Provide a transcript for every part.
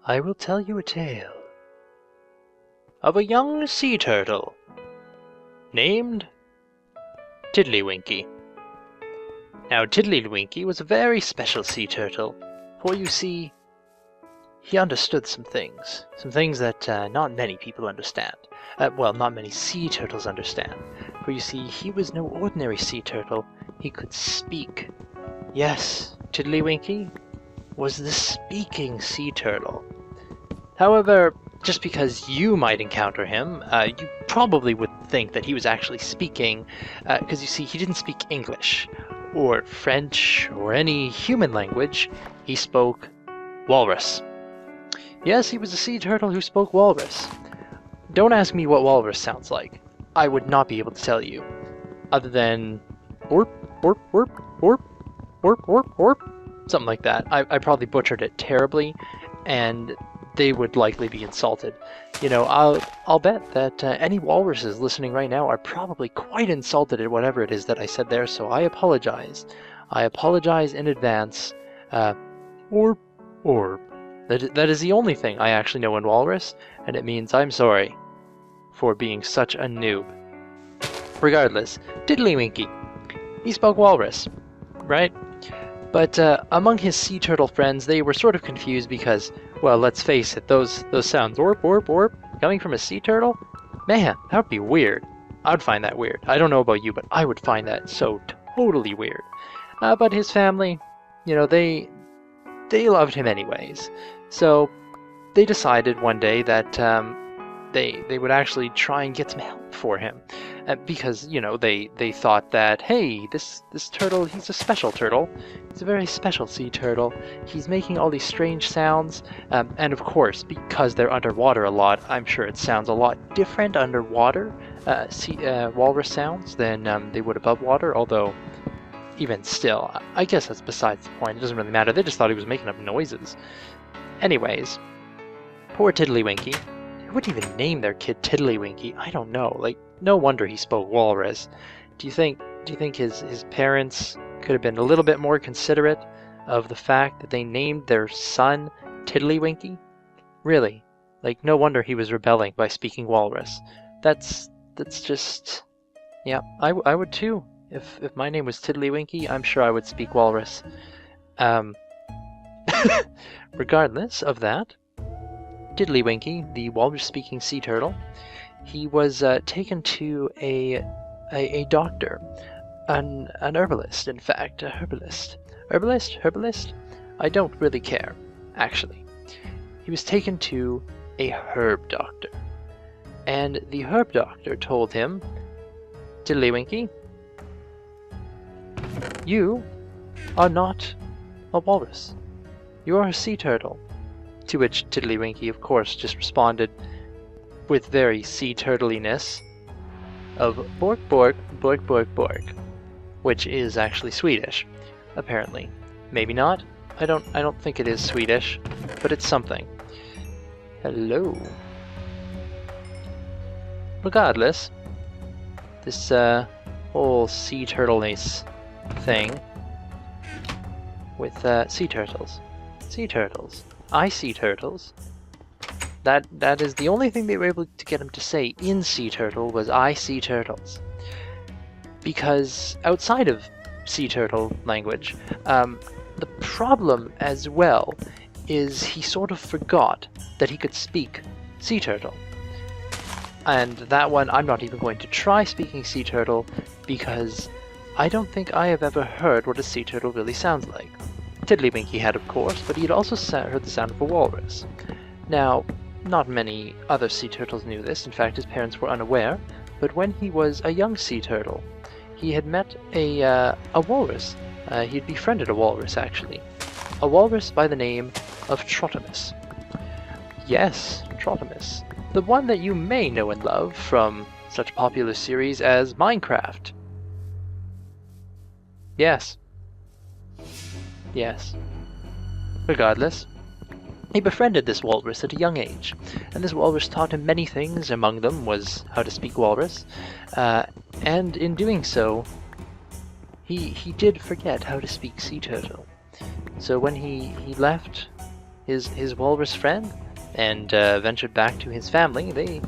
I will tell you a tale of a young sea turtle named Tiddlywinky. Now, Tiddlywinky was a very special sea turtle, for you see, he understood some things that not many people understand. Well, not many sea turtles understand. For you see, he was no ordinary sea turtle. He could speak. Yes, Tiddlywinky was the speaking sea turtle. However, just because you might encounter him, you probably would think that he was actually speaking, because you see, he didn't speak English, or French, or any human language. He spoke Walrus. Yes, he was a sea turtle who spoke Walrus. Don't ask me what Walrus sounds like. I would not be able to tell you, other than orp, orp, orp, orp, orp, orp, orp, something like that. I probably butchered it terribly, and they would likely be insulted. You know, I'll bet that any walruses listening right now are probably quite insulted at whatever it is that I said there, so I apologize. I apologize in advance. Orp, orp. That is the only thing I actually know in Walrus, and it means I'm sorry for being such a noob. Regardless, Tiddlywinky, he spoke Walrus, right? But among his sea turtle friends, they were sort of confused because, well, let's face it, those sounds, orp, orp, orp, coming from a sea turtle? Man, that would be weird. I would find that weird. I don't know about you, but I would find that so totally weird. But his family, you know, they loved him anyways. So they decided one day that they would actually try and get some help for him. Because, you know, they thought that, hey, this turtle, he's a special turtle. He's a very special sea turtle. He's making all these strange sounds. And of course, because they're underwater a lot, I'm sure it sounds a lot different underwater, walrus sounds, than they would above water. Although, even still, I guess that's besides the point. It doesn't really matter. They just thought he was making up noises. Anyways, poor Tiddlywinky. Who would even name their kid Tiddlywinky? I don't know. Like, no wonder he spoke Walrus. Do you think his parents could have been a little bit more considerate of the fact that they named their son Tiddlywinky? Really? Like, no wonder he was rebelling by speaking Walrus. That's just... Yeah, I would too. If my name was Tiddlywinky, I'm sure I would speak Walrus. Regardless of that, Tiddlywinky, the walrus-speaking sea turtle, he was taken to a doctor, an herbalist, in fact, a herbalist. Herbalist? I don't really care, actually. He was taken to a herb doctor, and the herb doctor told him, Tiddlywinky, you are not a walrus. You are a sea turtle. To which Tiddlywinky, of course, just responded with very sea turtliness of bork, bork, bork, bork, bork, which is actually Swedish, apparently. Maybe not. I don't think it is Swedish, but it's something. Hello. Regardless, this whole sea turtleness thing with sea turtles. Sea turtles. I see turtles. That is the only thing they were able to get him to say in Sea Turtle was I see turtles. Because outside of sea turtle language, the problem as well is he sort of forgot that he could speak sea turtle. And that one, I'm not even going to try speaking sea turtle because I don't think I have ever heard what a sea turtle really sounds like. Tiddlywinky had, of course, but he had also heard the sound of a walrus. Now, not many other sea turtles knew this. In fact, his parents were unaware. But when he was a young sea turtle, he had met a walrus. He had befriended a walrus, actually. A walrus by the name of Trotimus. Yes, Trotimus. The one that you may know and love from such a popular series as Minecraft. Yes. Yes. Regardless, he befriended this walrus at a young age, and this walrus taught him many things. Among them was how to speak walrus, and in doing so, he did forget how to speak sea turtle. So when he left his walrus friend, and ventured back to his family, they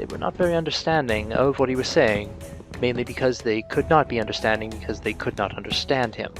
were not very understanding of what he was saying, mainly because they could not be understanding because they could not understand him.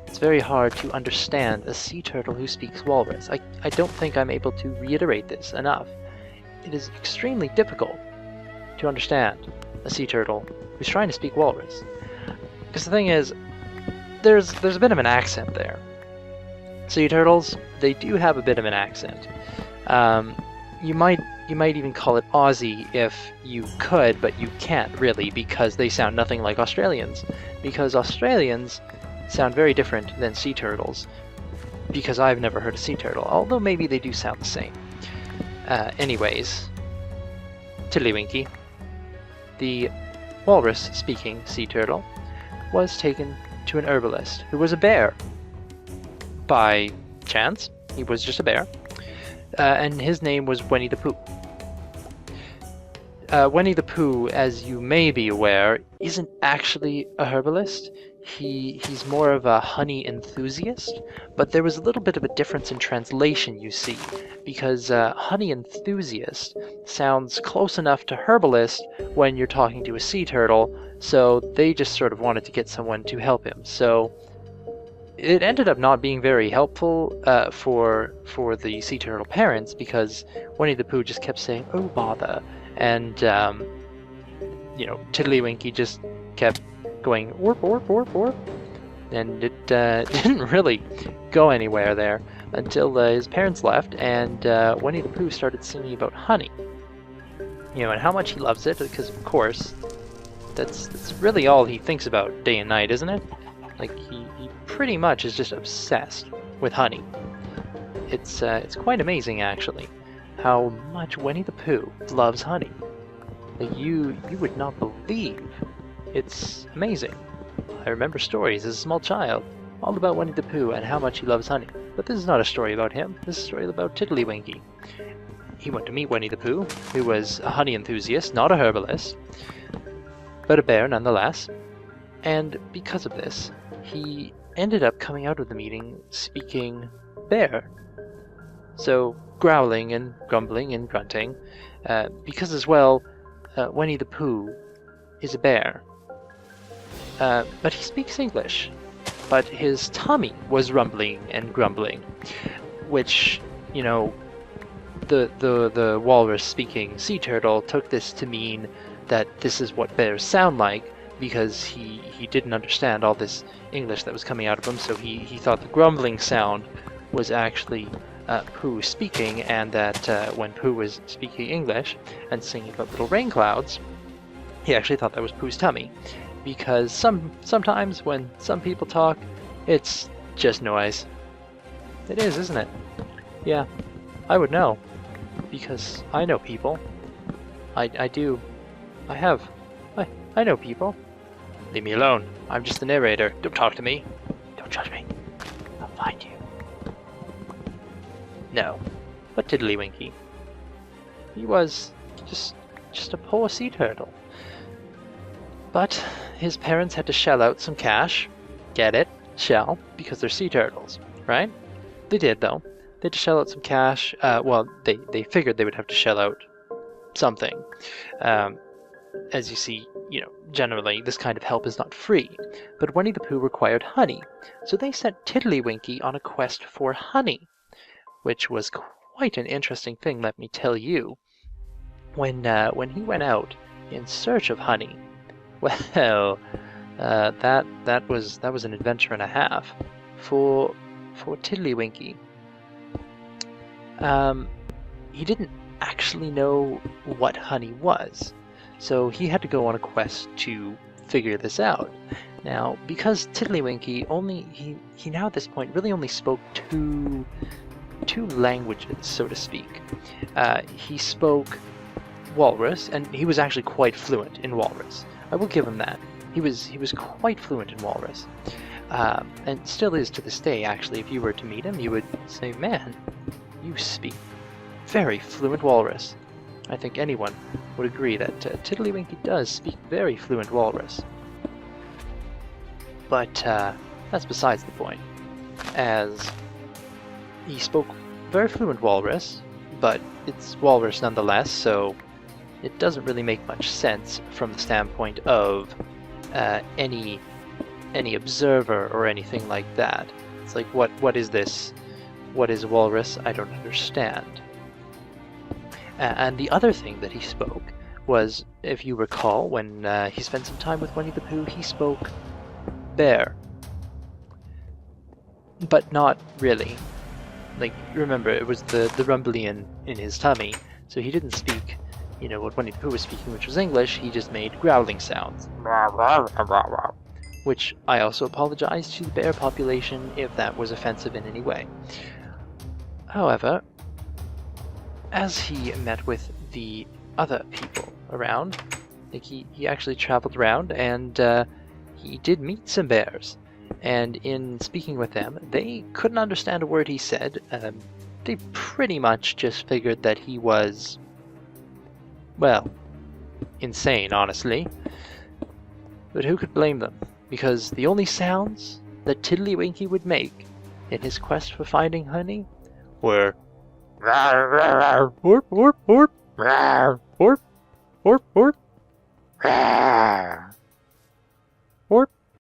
It's very hard to understand a sea turtle who speaks walrus. I don't think I'm able to reiterate this enough. It is extremely difficult to understand a sea turtle who's trying to speak walrus. Because the thing is, there's a bit of an accent there. Sea turtles, they do have a bit of an accent. You might even call it Aussie if you could, but you can't really, because they sound nothing like Australians. Because Australians sound very different than sea turtles, because I've never heard a sea turtle, although maybe they do sound the same. Anyways, Tiddlywinky, the walrus-speaking sea turtle, was taken to an herbalist who was a bear. By chance, he was just a bear, and his name was Winnie the Pooh. Winnie the Pooh, as you may be aware, isn't actually a herbalist. He's more of a honey enthusiast, but there was a little bit of a difference in translation, you see, because honey enthusiast sounds close enough to herbalist when you're talking to a sea turtle, so they just sort of wanted to get someone to help him. So it ended up not being very helpful for the sea turtle parents, because Winnie the Pooh just kept saying, "Oh bother," and Tiddlywinky just kept going warp warp warp warp, and it didn't really go anywhere there until his parents left, and Winnie the Pooh started singing about honey, and how much he loves it, because of course that's really all he thinks about day and night, isn't it? Like he pretty much is just obsessed with honey. It's quite amazing actually how much Winnie the Pooh loves honey. Like you would not believe. It's amazing. I remember stories as a small child all about Winnie the Pooh and how much he loves honey. But this is not a story about him. This is a story about Tiddlywinky. He went to meet Winnie the Pooh, who was a honey enthusiast, not a herbalist, but a bear nonetheless. And because of this, he ended up coming out of the meeting speaking bear. So growling and grumbling and grunting, because as well, Winnie the Pooh is a bear. But he speaks English, but his tummy was rumbling and grumbling, which, the walrus-speaking sea turtle took this to mean that this is what bears sound like, because he didn't understand all this English that was coming out of him, so he thought the grumbling sound was actually Pooh speaking, and that when Pooh was speaking English and singing about little rain clouds, he actually thought that was Pooh's tummy. Because sometimes when some people talk, it's just noise. It is, isn't it? Yeah, I would know. Because I know people. I do. I know people. Leave me alone. I'm just the narrator. Don't talk to me. Don't judge me. I'll find you. No. But Tiddlywinky. He was just a poor sea turtle. But his parents had to shell out some cash. Get it? Shell, because they're sea turtles, right? They did, though. They had to shell out some cash. They figured they would have to shell out something. As you see, generally this kind of help is not free. But Winnie the Pooh required honey, so they sent Tiddlywinky on a quest for honey, which was quite an interesting thing, let me tell you. When he went out in search of honey, well, that was an adventure and a half for Tiddlywinky. He didn't actually know what honey was, so he had to go on a quest to figure this out. Now, because Tiddlywinky he now at this point really only spoke two languages, so to speak. He spoke Walrus, and he was actually quite fluent in Walrus. I will give him that. He was quite fluent in Walrus, and still is to this day. Actually, if you were to meet him, you would say, "Man, you speak very fluent Walrus." I think anyone would agree that Tiddlywinky does speak very fluent Walrus. But that's besides the point, as he spoke very fluent Walrus, but it's Walrus nonetheless, so it doesn't really make much sense from the standpoint of any observer or anything like that. It's like, what is this? What is Walrus? I don't understand. And the other thing that he spoke was, if you recall, when he spent some time with Winnie the Pooh, he spoke bear. But not really. Like, remember, it was the rumbly in his tummy, so he didn't speak, what Winnie the Pooh was speaking, which was English. He just made growling sounds. Which I also apologize to the bear population if that was offensive in any way. However, as he met with the other people around, like he actually traveled around and he did meet some bears. And in speaking with them, they couldn't understand a word he said. They pretty much just figured that he was, well, insane, honestly. But who could blame them? Because the only sounds that Tiddlywinky would make in his quest for finding honey were warp, warp, warp, warp, warp, warp.